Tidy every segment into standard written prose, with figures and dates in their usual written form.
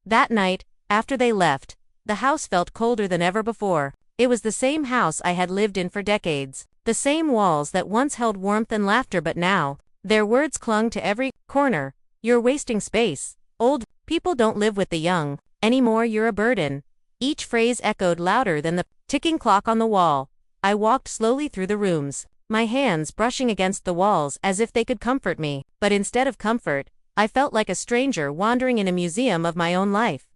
That night, after they left, the house felt colder than ever before. It was the same house I had lived in for decades. The same walls that once held warmth and laughter, but now, their words clung to every corner. You're wasting space. Old people don't live with the young anymore, you're a burden. Each phrase echoed louder than the ticking clock on the wall. I walked slowly through the rooms, my hands brushing against the walls as if they could comfort me. But instead of comfort, I felt like a stranger wandering in a museum of my own life.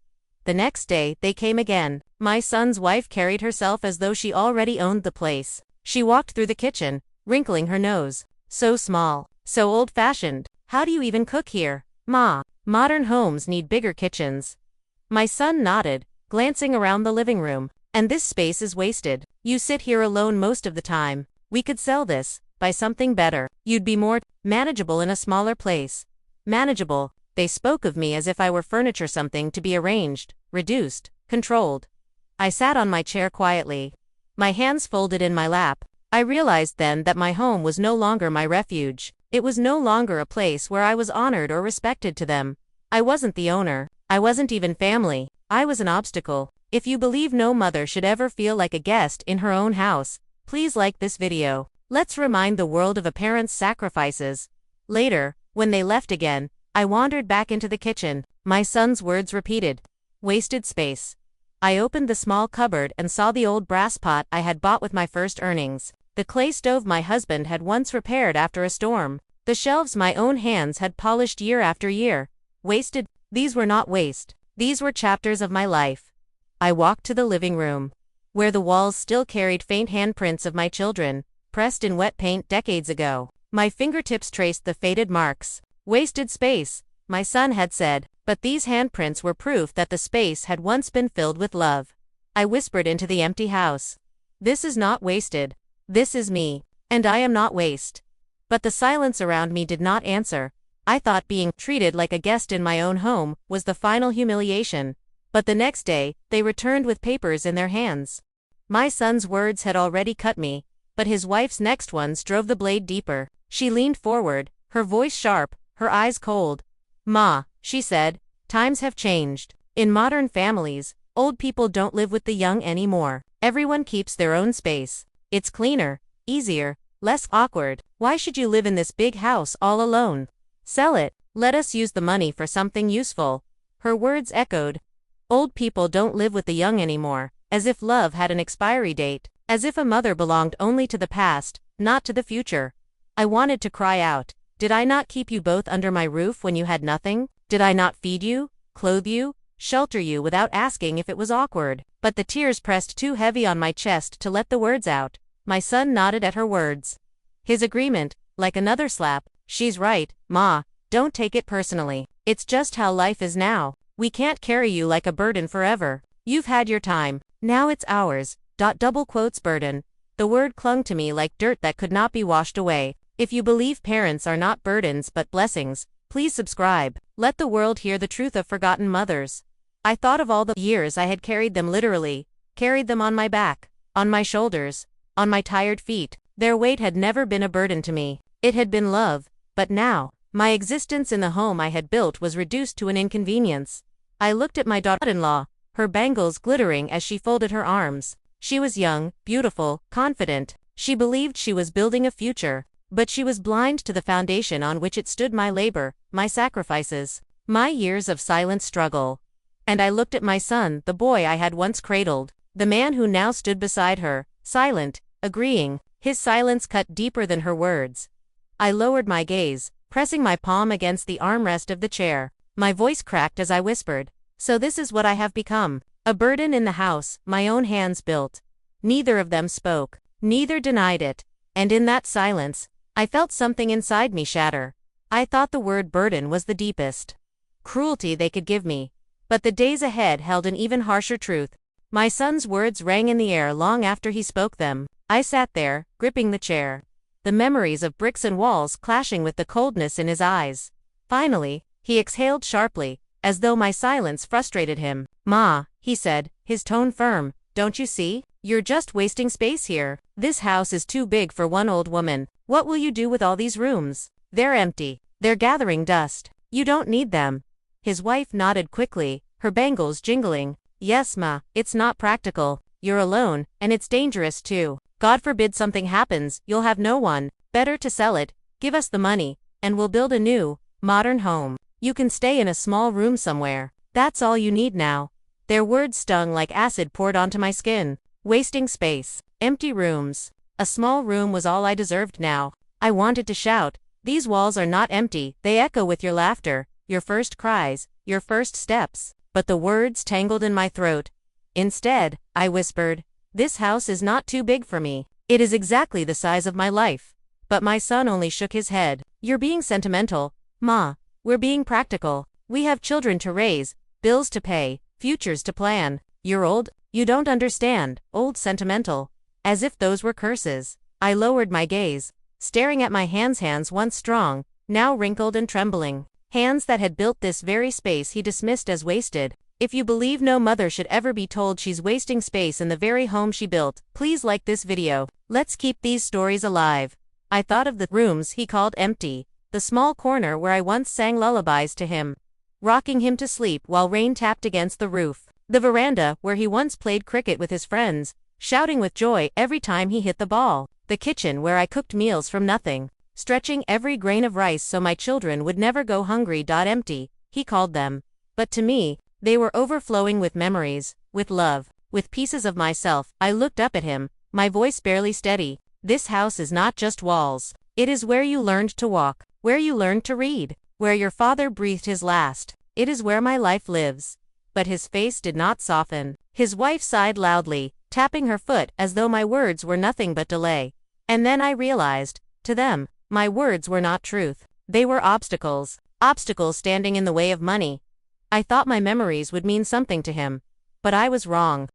The next day, they came again. My son's wife carried herself as though she already owned the place. She walked through the kitchen, wrinkling her nose. So small, so old-fashioned. How do you even cook here, Ma? Modern homes need bigger kitchens. My son nodded, glancing around the living room. And this space is wasted. You sit here alone most of the time. We could sell this, buy something better. You'd be more manageable in a smaller place. Manageable. They spoke of me as if I were furniture, something to be arranged, reduced, controlled. I sat on my chair quietly, my hands folded in my lap. I realized then that my home was no longer my refuge. It was no longer a place where I was honored or respected to them. I wasn't the owner. I wasn't even family. I was an obstacle. If you believe no mother should ever feel like a guest in her own house, please like this video. Let's remind the world of a parent's sacrifices. Later, when they left again, I wandered back into the kitchen. My son's words repeated. Wasted space. I opened the small cupboard and saw the old brass pot I had bought with my first earnings. The clay stove my husband had once repaired after a storm. The shelves my own hands had polished year after year. Wasted. These were not waste. These were chapters of my life. I walked to the living room, where the walls still carried faint handprints of my children, pressed in wet paint decades ago. My fingertips traced the faded marks. Wasted space, my son had said, but these handprints were proof that the space had once been filled with love. I whispered into the empty house. This is not wasted. This is me, and I am not waste. But the silence around me did not answer. I thought being treated like a guest in my own home was the final humiliation. But the next day, they returned with papers in their hands. My son's words had already cut me, but his wife's next ones drove the blade deeper. She leaned forward, her voice sharp, her eyes cold. Ma, she said, times have changed. In modern families, old people don't live with the young anymore. Everyone keeps their own space. It's cleaner, easier, less awkward. Why should you live in this big house all alone? Sell it. Let us use the money for something useful. Her words echoed. Old people don't live with the young anymore, as if love had an expiry date, as if a mother belonged only to the past, not to the future. I wanted to cry out. Did I not keep you both under my roof when you had nothing? Did I not feed you, clothe you, shelter you without asking if it was awkward? But the tears pressed too heavy on my chest to let the words out. My son nodded at her words. His agreement, like another slap. She's right, Ma, don't take it personally. It's just how life is now. We can't carry you like a burden forever. You've had your time. Now it's ours. Double quotes burden. The word clung to me like dirt that could not be washed away. If you believe parents are not burdens but blessings, please subscribe. Let the world hear the truth of forgotten mothers. I thought of all the years I had carried them literally, carried them on my back, on my shoulders, on my tired feet. Their weight had never been a burden to me. It had been love. But now, my existence in the home I had built was reduced to an inconvenience. I looked at my daughter-in-law, her bangles glittering as she folded her arms. She was young, beautiful, confident. She believed she was building a future. But she was blind to the foundation on which it stood: my labor, my sacrifices, my years of silent struggle. And I looked at my son, the boy I had once cradled, the man who now stood beside her, silent, agreeing. His silence cut deeper than her words. I lowered my gaze, pressing my palm against the armrest of the chair. My voice cracked as I whispered. So this is what I have become. A burden in the house my own hands built. Neither of them spoke. Neither denied it. And in that silence, I felt something inside me shatter. I thought the word burden was the deepest cruelty they could give me. But the days ahead held an even harsher truth. My son's words rang in the air long after he spoke them. I sat there, gripping the chair, the memories of bricks and walls clashing with the coldness in his eyes. Finally, he exhaled sharply, as though my silence frustrated him. Ma, he said, his tone firm, don't you see? You're just wasting space here. This house is too big for one old woman. What will you do with all these rooms? They're empty. They're gathering dust. You don't need them. His wife nodded quickly, her bangles jingling. Yes, Ma, it's not practical. You're alone, and it's dangerous too. God forbid something happens, you'll have no one. Better to sell it, give us the money, and we'll build a new, modern home. You can stay in a small room somewhere. That's all you need now. Their words stung like acid poured onto my skin. Wasting space. Empty rooms. A small room was all I deserved now. I wanted to shout, these walls are not empty, they echo with your laughter, your first cries, your first steps. But the words tangled in my throat. Instead, I whispered, this house is not too big for me. It is exactly the size of my life. But my son only shook his head. You're being sentimental, Ma. We're being practical. We have children to raise, bills to pay, futures to plan. You're old, you don't understand, old sentimental. As if those were curses. I lowered my gaze, staring at my hands once strong, now wrinkled and trembling. Hands that had built this very space he dismissed as wasted. If you believe no mother should ever be told she's wasting space in the very home she built, please like this video. Let's keep these stories alive. I thought of the rooms he called empty, the small corner where I once sang lullabies to him, rocking him to sleep while rain tapped against the roof. The veranda where he once played cricket with his friends, shouting with joy every time he hit the ball. The kitchen where I cooked meals from nothing, stretching every grain of rice so my children would never go hungry. Empty, he called them. But to me, they were overflowing with memories, with love, with pieces of myself. I looked up at him, my voice barely steady. This house is not just walls. It is where you learned to walk, where you learned to read, where your father breathed his last. It is where my life lives. But his face did not soften. His wife sighed loudly, tapping her foot as though my words were nothing but delay. And then I realized, to them, my words were not truth. They were obstacles. Obstacles standing in the way of money. I thought my memories would mean something to him. But I was wrong.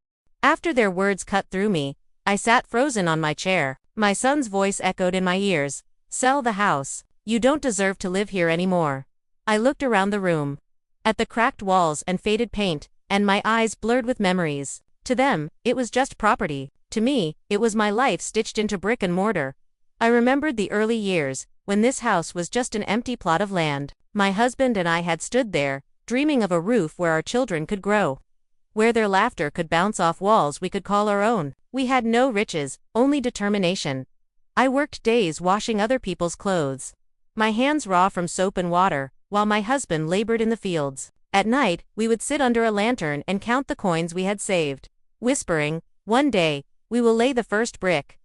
After their words cut through me, I sat frozen on my chair. My son's voice echoed in my ears. Sell the house. You don't deserve to live here anymore. I looked around the room. At the cracked walls and faded paint, and my eyes blurred with memories. To them, it was just property. To me, it was my life stitched into brick and mortar. I remembered the early years, when this house was just an empty plot of land. My husband and I had stood there, dreaming of a roof where our children could grow, where their laughter could bounce off walls we could call our own. We had no riches, only determination. I worked days washing other people's clothes, my hands raw from soap and water, while my husband labored in the fields. At night, we would sit under a lantern and count the coins we had saved, whispering, one day, we will lay the first brick.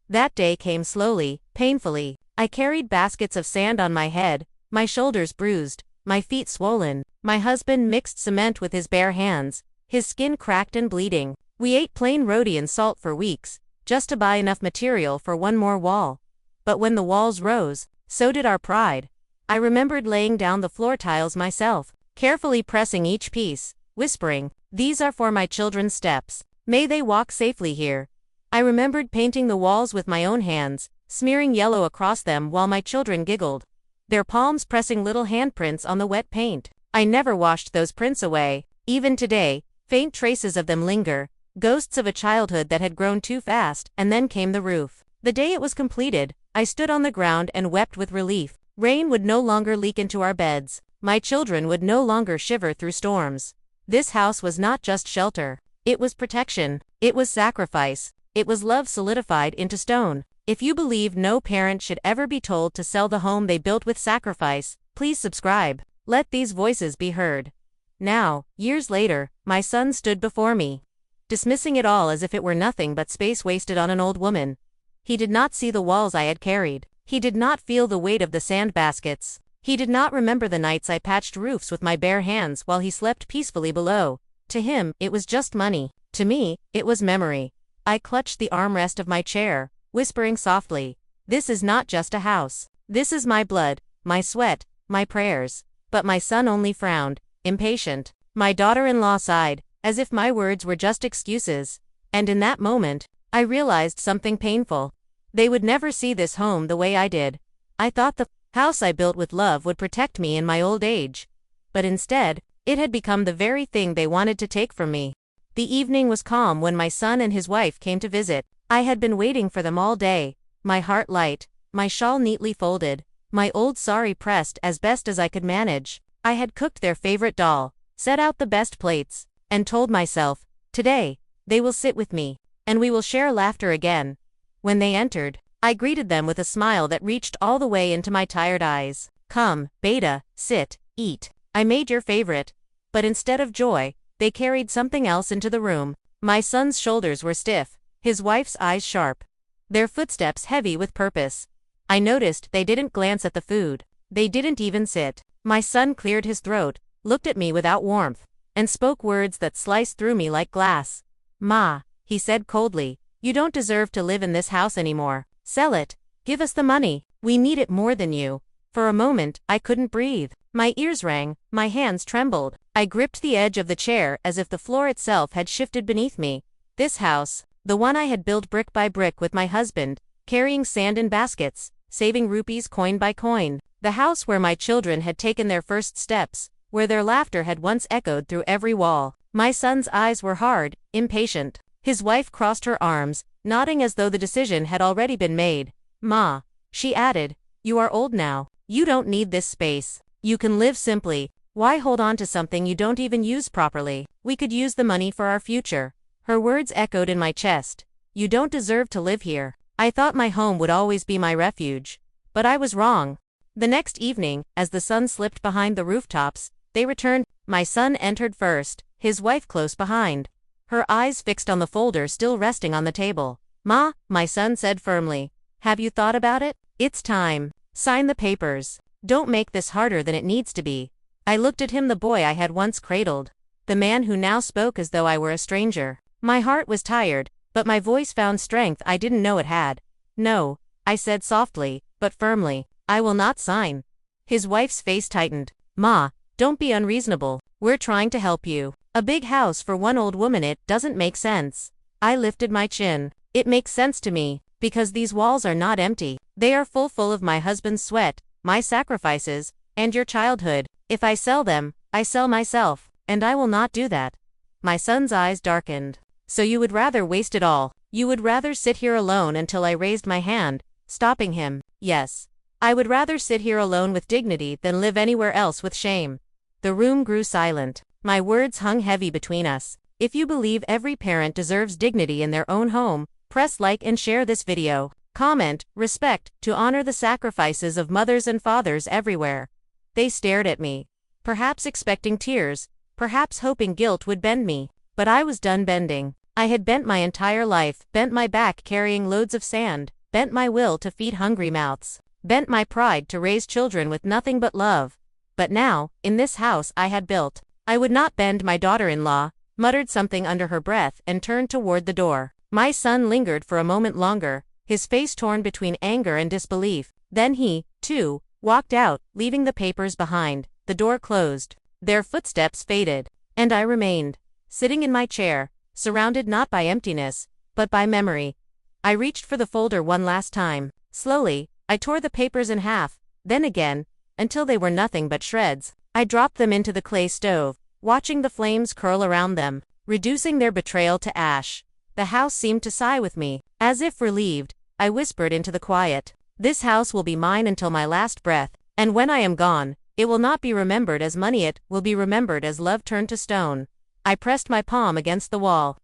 That day came slowly, painfully. I carried baskets of sand on my head, my shoulders bruised, my feet swollen. My husband mixed cement with his bare hands, his skin cracked and bleeding. We ate plain roti and salt for weeks, just to buy enough material for one more wall. But when the walls rose, so did our pride. I remembered laying down the floor tiles myself, carefully pressing each piece, whispering, these are for my children's steps. May they walk safely here. I remembered painting the walls with my own hands, smearing yellow across them while my children giggled, their palms pressing little handprints on the wet paint. I never washed those prints away. Even today, faint traces of them linger, ghosts of a childhood that had grown too fast. And then came the roof. The day it was completed, I stood on the ground and wept with relief. Rain would no longer leak into our beds. My children would no longer shiver through storms. This house was not just shelter. It was protection. It was sacrifice. It was love solidified into stone. If you believe no parent should ever be told to sell the home they built with sacrifice, please subscribe. Let these voices be heard. Now, years later, my son stood before me, dismissing it all as if it were nothing but space wasted on an old woman. He did not see the walls I had carried. He did not feel the weight of the sand baskets. He did not remember the nights I patched roofs with my bare hands while he slept peacefully below. To him, it was just money. To me, it was memory. I clutched the armrest of my chair, whispering softly, this is not just a house. This is my blood, my sweat, my prayers. But my son only frowned, impatient. My daughter-in-law sighed, as if my words were just excuses. And in that moment, I realized something painful. They would never see this home the way I did. I thought the house I built with love would protect me in my old age. But instead, it had become the very thing they wanted to take from me. The evening was calm when my son and his wife came to visit. I had been waiting for them all day, my heart light, my shawl neatly folded, my old sari pressed as best as I could manage. I had cooked their favorite dal, set out the best plates, and told myself, today, they will sit with me, and we will share laughter again. When they entered, I greeted them with a smile that reached all the way into my tired eyes. Come, Beta, sit, eat. I made your favorite. But instead of joy, they carried something else into the room. My son's shoulders were stiff, his wife's eyes sharp, their footsteps heavy with purpose. I noticed they didn't glance at the food. They didn't even sit. My son cleared his throat, looked at me without warmth, and spoke words that sliced through me like glass. Ma, he said coldly, you don't deserve to live in this house anymore. Sell it. Give us the money. We need it more than you. For a moment, I couldn't breathe. My ears rang, my hands trembled. I gripped the edge of the chair as if the floor itself had shifted beneath me. This house, the one I had built brick by brick with my husband, carrying sand in baskets, saving rupees coin by coin. The house where my children had taken their first steps, where their laughter had once echoed through every wall. My son's eyes were hard, impatient. His wife crossed her arms, nodding as though the decision had already been made. Ma, she added, you are old now. You don't need this space. You can live simply. Why hold on to something you don't even use properly? We could use the money for our future. Her words echoed in my chest. You don't deserve to live here. I thought my home would always be my refuge. But I was wrong. The next evening, as the sun slipped behind the rooftops, they returned. My son entered first, his wife close behind, her eyes fixed on the folder still resting on the table. Ma, my son said firmly, have you thought about it? It's time. Sign the papers. Don't make this harder than it needs to be. I looked at him, the boy I had once cradled, the man who now spoke as though I were a stranger. My heart was tired, but my voice found strength I didn't know it had. No, I said softly, but firmly, I will not sign. His wife's face tightened. Ma, don't be unreasonable. We're trying to help you. A big house for one old woman, it doesn't make sense. I lifted my chin. It makes sense to me, because these walls are not empty. They are full of my husband's sweat, my sacrifices, and your childhood. If I sell them, I sell myself, and I will not do that. My son's eyes darkened. So you would rather waste it all? You would rather sit here alone until I raised my hand, stopping him? Yes. I would rather sit here alone with dignity than live anywhere else with shame. The room grew silent. My words hung heavy between us. If you believe every parent deserves dignity in their own home, press like and share this video. Comment, respect, to honor the sacrifices of mothers and fathers everywhere. They stared at me, perhaps expecting tears, perhaps hoping guilt would bend me. But I was done bending. I had bent my entire life, bent my back carrying loads of sand, bent my will to feed hungry mouths, bent my pride to raise children with nothing but love. But now, in this house I had built, I would not bend. My daughter-in-law muttered something under her breath and turned toward the door. My son lingered for a moment longer, his face torn between anger and disbelief. Then he, too, walked out, leaving the papers behind. The door closed. Their footsteps faded. And I remained, sitting in my chair, surrounded not by emptiness, but by memory. I reached for the folder one last time. Slowly, I tore the papers in half, then again, until they were nothing but shreds. I dropped them into the clay stove, watching the flames curl around them, reducing their betrayal to ash. The house seemed to sigh with me. As if relieved, I whispered into the quiet, this house will be mine until my last breath, and when I am gone, it will not be remembered as money, it will be remembered as love turned to stone. I pressed my palm against the wall,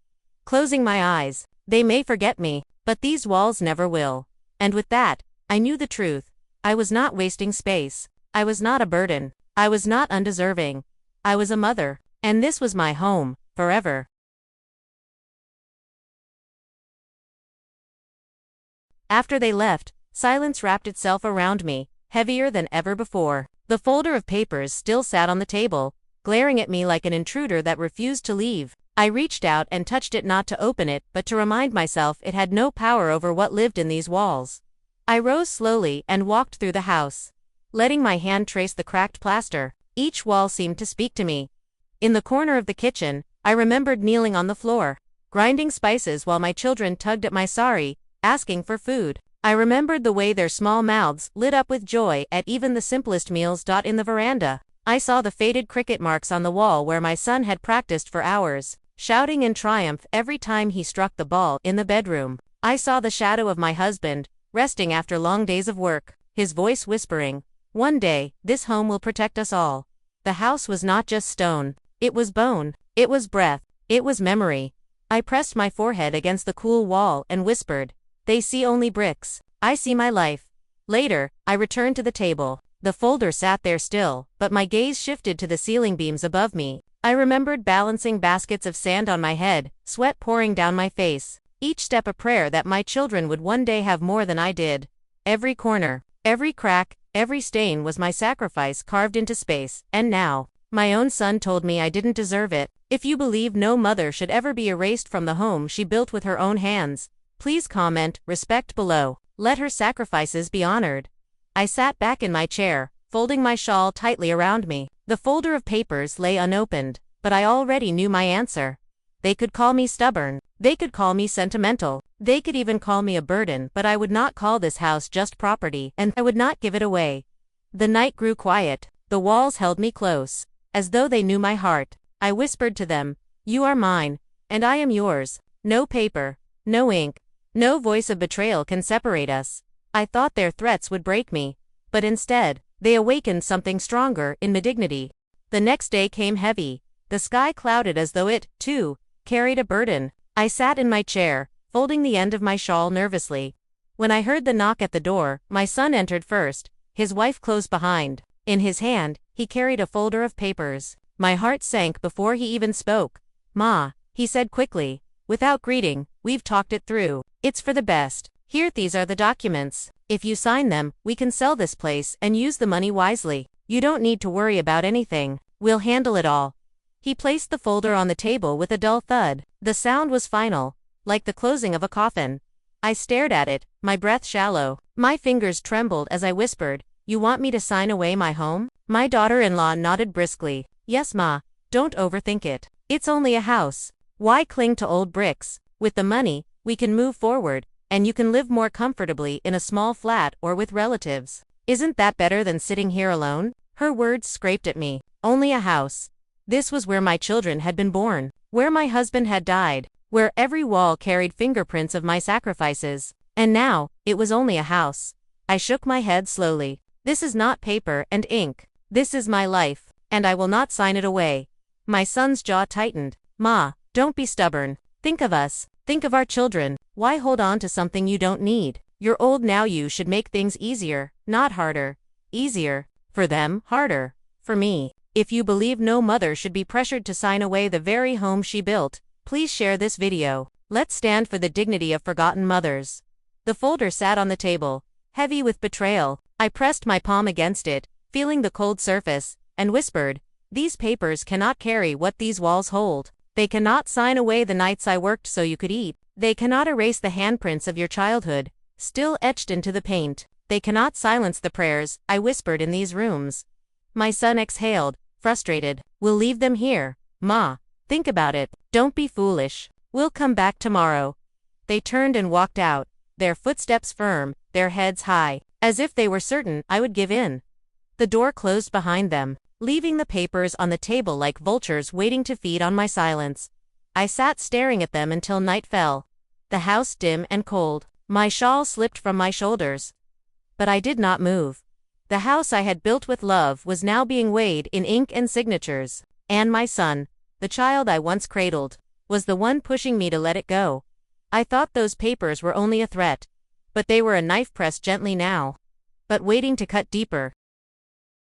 closing my eyes. They may forget me, but these walls never will. And with that, I knew the truth. I was not wasting space. I was not a burden. I was not undeserving. I was a mother, and this was my home, forever. After they left, silence wrapped itself around me, heavier than ever before. The folder of papers still sat on the table, glaring at me like an intruder that refused to leave. I reached out and touched it, not to open it, but to remind myself it had no power over what lived in these walls. I rose slowly and walked through the house, letting my hand trace the cracked plaster. Each wall seemed to speak to me. In the corner of the kitchen, I remembered kneeling on the floor, grinding spices while my children tugged at my sari, asking for food. I remembered the way their small mouths lit up with joy at even the simplest meals. In the veranda, I saw the faded cricket marks on the wall where my son had practiced for hours, shouting in triumph every time he struck the ball. In the bedroom, I saw the shadow of my husband, resting after long days of work, his voice whispering, one day, this home will protect us all. The house was not just stone. It was bone. It was breath. It was memory. I pressed my forehead against the cool wall and whispered, "They see only bricks. I see my life." Later, I returned to the table. The folder sat there still, but my gaze shifted to the ceiling beams above me. I remembered balancing baskets of sand on my head, sweat pouring down my face. Each step a prayer that my children would one day have more than I did. Every corner, every crack, every stain was my sacrifice carved into space, and now, my own son told me I didn't deserve it. If you believe no mother should ever be erased from the home she built with her own hands, please comment respect below. Let her sacrifices be honored. I sat back in my chair, folding my shawl tightly around me. The folder of papers lay unopened, but I already knew my answer. They could call me stubborn. They could call me sentimental. They could even call me a burden, but I would not call this house just property, and I would not give it away. The night grew quiet. The walls held me close. As though they knew my heart, I whispered to them, "You are mine, and I am yours. No paper, no ink, no voice of betrayal can separate us." I thought their threats would break me, but instead, they awakened something stronger in my dignity. The next day came heavy. The sky clouded as though it, too, carried a burden. I sat in my chair, folding the end of my shawl nervously. When I heard the knock at the door, my son entered first, his wife close behind. In his hand, he carried a folder of papers. My heart sank before he even spoke. "Ma," he said quickly, without greeting, "we've talked it through. It's for the best. Here, these are the documents. If you sign them, we can sell this place and use the money wisely. You don't need to worry about anything. We'll handle it all." He placed the folder on the table with a dull thud. The sound was final, like the closing of a coffin. I stared at it, my breath shallow. My fingers trembled as I whispered, "You want me to sign away my home?" My daughter-in-law nodded briskly. "Yes, Ma. Don't overthink it. It's only a house. Why cling to old bricks? With the money, we can move forward, and you can live more comfortably in a small flat or with relatives. Isn't that better than sitting here alone?" Her words scraped at me. Only a house. This was where my children had been born, where my husband had died, where every wall carried fingerprints of my sacrifices. And now, it was only a house. I shook my head slowly. This is not paper and ink. This is my life, and I will not sign it away. My son's jaw tightened. "Ma, don't be stubborn. Think of us. Think of our children. Why hold on to something you don't need? You're old now, you should make things easier, not harder. Easier. For them, harder. For me. If you believe no mother should be pressured to sign away the very home she built, please share this video. Let's stand for the dignity of forgotten mothers." The folder sat on the table, heavy with betrayal. I pressed my palm against it, feeling the cold surface, and whispered, "These papers cannot carry what these walls hold. They cannot sign away the nights I worked so you could eat. They cannot erase the handprints of your childhood, still etched into the paint. They cannot silence the prayers I whispered in these rooms." My son exhaled, frustrated. "We'll leave them here. Ma, think about it. Don't be foolish. We'll come back tomorrow." They turned and walked out, their footsteps firm, their heads high, as if they were certain I would give in. The door closed behind them, leaving the papers on the table like vultures waiting to feed on my silence. I sat staring at them until night fell. The house dim and cold. My shawl slipped from my shoulders. But I did not move. The house I had built with love was now being weighed in ink and signatures. And my son, the child I once cradled, was the one pushing me to let it go. I thought those papers were only a threat. But they were a knife pressed gently now. But waiting to cut deeper.